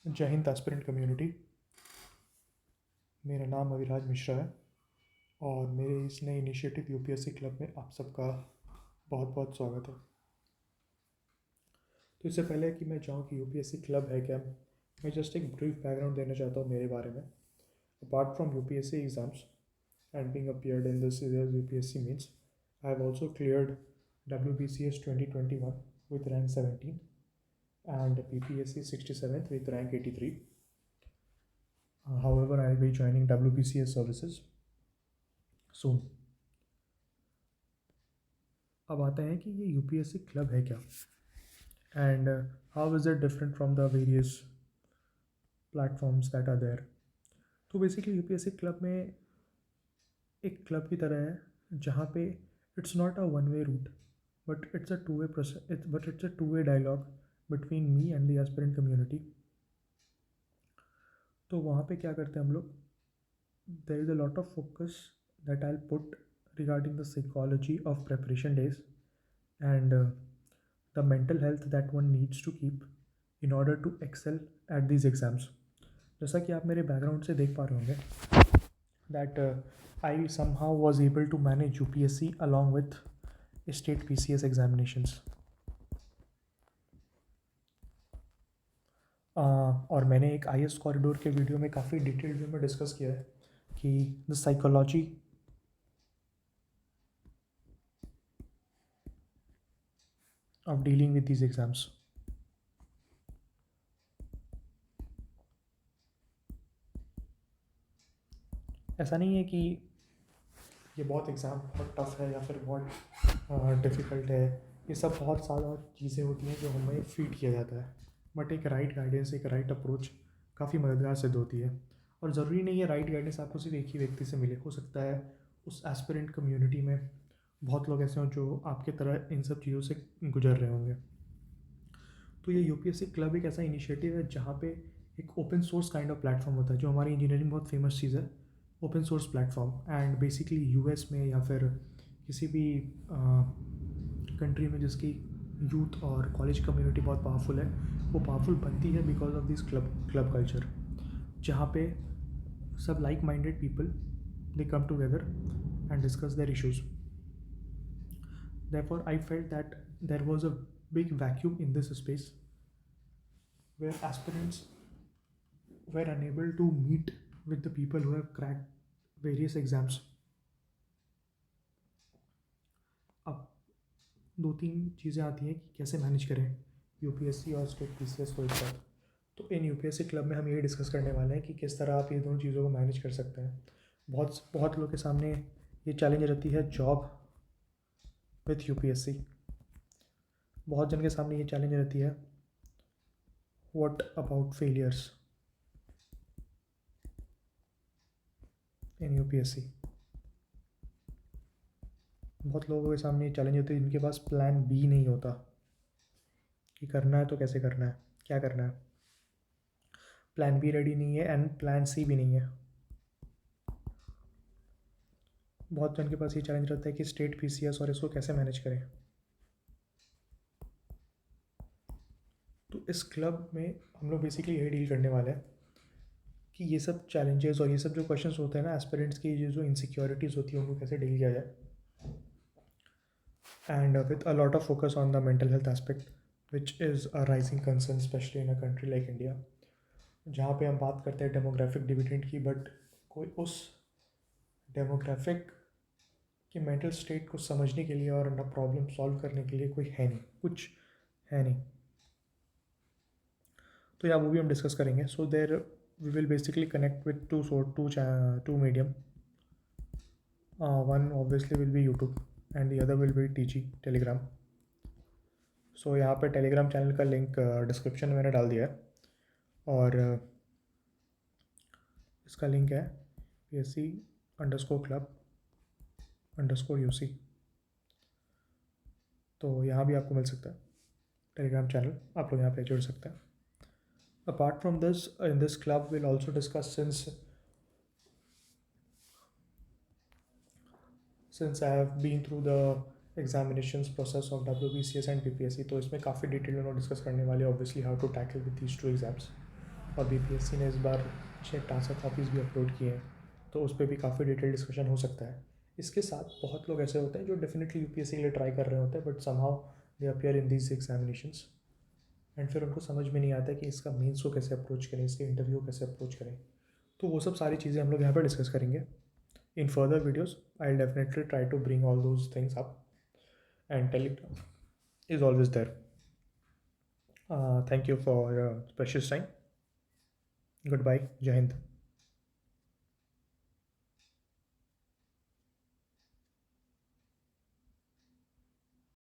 जय Hind aspirant community. मेरा नाम अविराज मिश्रा है और मेरे इस नए इनिशिएटिव यूपीएससी क्लब में आप सबका बहुत बहुत स्वागत है। तो इससे पहले कि मैं चाहूँ कि यूपीएससी क्लब है क्या, मैं जस्ट एक ब्रीफ बैकग्राउंड देना चाहता हूँ मेरे बारे में। Apart from UPSC exams and being appeared in this year's UPSC means, I have also cleared WBCS 2021 with rank 17 and PPSC 67th with rank 83. However, I will be joining WBCS services soon. अब आते हैं कि ये UPSC club है क्या and how is it different from the various platforms that are there. तो basically UPSC club में एक क्लब की तरह है जहाँ पे it's not a one way route but it's a two way process, but it's a two way dialogue between me and the aspirant community. तो वहाँ पे क्या करते हैं हम लोग, there is a lot of focus that I will put regarding the psychology of preparation days and the mental health that one needs to keep in order to excel at these exams. जैसा कि आप मेरे background से देख पा रहे होंगे that I somehow was able to manage UPSC along with state PCS examinations. और मैंने एक IS कॉरिडोर के वीडियो में काफ़ी डिटेल्ड वे में डिस्कस किया है कि the psychology of dealing with these exams. ऐसा नहीं है कि ये बहुत एग्ज़ाम बहुत टफ है या फिर बहुत डिफ़िकल्ट है। ये सब बहुत ज़्यादा चीज़ें होती हैं जो हमें फीड किया जाता है, बट एक राइट गाइडेंस, एक राइट अप्रोच काफ़ी मददगार सिद्ध होती है। और ज़रूरी नहीं है राइट गाइडेंस आपको सिर्फ एक ही व्यक्ति से मिले, हो सकता है उस एस्पिरेंट कम्युनिटी में बहुत लोग ऐसे हों जो आपके तरह इन सब चीज़ों से गुजर रहे होंगे। तो ये यूपीएससी क्लब एक ऐसा इनिशिएटिव है जहाँ पे एक open source kind of platform होता है, जो हमारी इंजीनियरिंग बहुत फेमस चीज़ है, open source platform. And basically US में या फिर किसी भी कंट्री में जिसकी यूथ और कॉलेज कम्युनिटी बहुत पावरफुल है, वो पावरफुल बनती है because of this club culture, जहाँ पे सब like minded people they come together and discuss their issues. Therefore, I felt that there was a big vacuum in this space where aspirants were unable to meet with the people who have cracked various exams. अब दो तीन चीज़ें आती हैं कि कैसे manage करें UPSC और स्टेट पीसीएस को एक साथ। तो इन यूपीएससी क्लब में हम ये डिस्कस करने वाले हैं कि किस तरह आप ये दोनों चीज़ों को मैनेज कर सकते हैं। बहुत बहुत लोगों के सामने ये चैलेंज रहती है जॉब विथ यूपीएससी। बहुत जन के सामने ये चैलेंज रहती है what about failures in UPSC. बहुत लोगों के सामने ये चैलेंज होती है जिनके पास प्लान बी नहीं होता कि करना है तो कैसे करना है, क्या करना है। प्लान बी रेडी नहीं है एंड प्लान सी भी नहीं है। बहुत जन के पास ये चैलेंज रहता है कि स्टेट पीसीएस और इसको कैसे मैनेज करें। तो इस क्लब में हम लोग बेसिकली यही डील करने वाले हैं कि ये सब चैलेंजेस और ये सब जो क्वेश्चंस होते हैं ना एस्पिरेंट्स की, ये जो इनसिक्योरिटीज़ होती है उनको कैसे डील किया जाए, and with a lot of focus on the mental health aspect which is a rising concern specially in a country like India, जहाँ पे हम बात करते हैं डेमोग्राफिक डिविडेंड की, बट कोई उस डेमोग्राफिक की मेंटल स्टेट को समझने के लिए और ना प्रॉब्लम सॉल्व करने के लिए कोई है नहीं, कुछ है नहीं। तो या वो भी हम डिस्कस करेंगे। So there we will basically connect with two medium. One obviously will be YouTube and the other will be TG Telegram. So यहाँ पे टेलीग्राम चैनल का लिंक डिस्क्रिप्शन में मैंने डाल दिया है और इसका लिंक है PSC_club_UC। तो यहाँ भी आपको मिल सकता है टेलीग्राम चैनल, आप लोग यहाँ पे जुड़ सकते हैं। Apart from this, in this club we'll also discuss, since I have been through the examinations process of WBCS and PPSC, तो इसमें काफ़ी डिटेल में डिस्कस करने वाले obviously how to tackle with these two exams. और BPSC ने इस बार 6 टास्क कॉपीज़ भी अपलोड किए हैं, तो उस पर भी काफ़ी डिटेल डिस्कशन हो सकता है। इसके साथ बहुत लोग ऐसे होते हैं जो डेफिनेटली यूपीएससी के लिए ट्राई कर रहे होते हैं, but somehow they appear in these examinations and फिर उनको समझ में नहीं आता कि इसका मेंस को कैसे अप्रोच करें, इसके इंटरव्यू को कैसे अप्रोच करें। तो वो सब सारी चीज़ें हम लोग यहाँ पर डिस्कस करेंगे in further videos. I will definitely try to bring all those things up and Telegram is always there. Thank you for your precious time. Goodbye. Jai Hind.